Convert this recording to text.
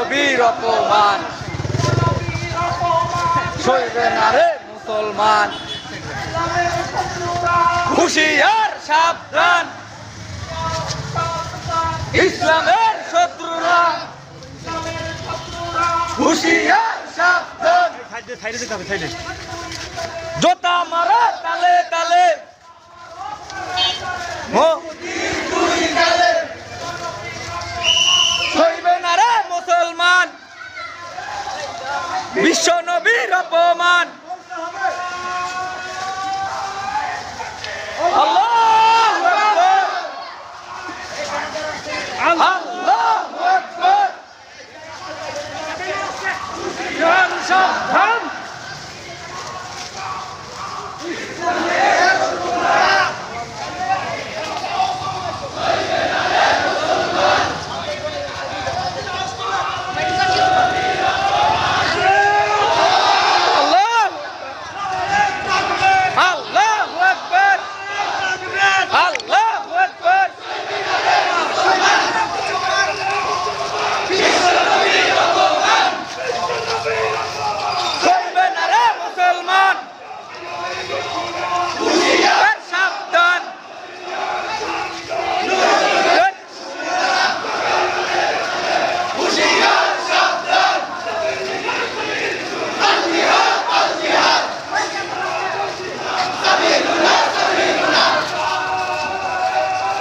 নবীর অপমান সইবে না রে মুসলমান। হুঁশিয়ার সাবধান ইসলামের শত্রুরা, হুঁশিয়ার সাবধান জোতা মারা তালে তালে সইবে না রে মুসলমান বিশ্ব নবীর অপমান। আল্লাহু আকবার, আল্লাহু আকবার। সাবধান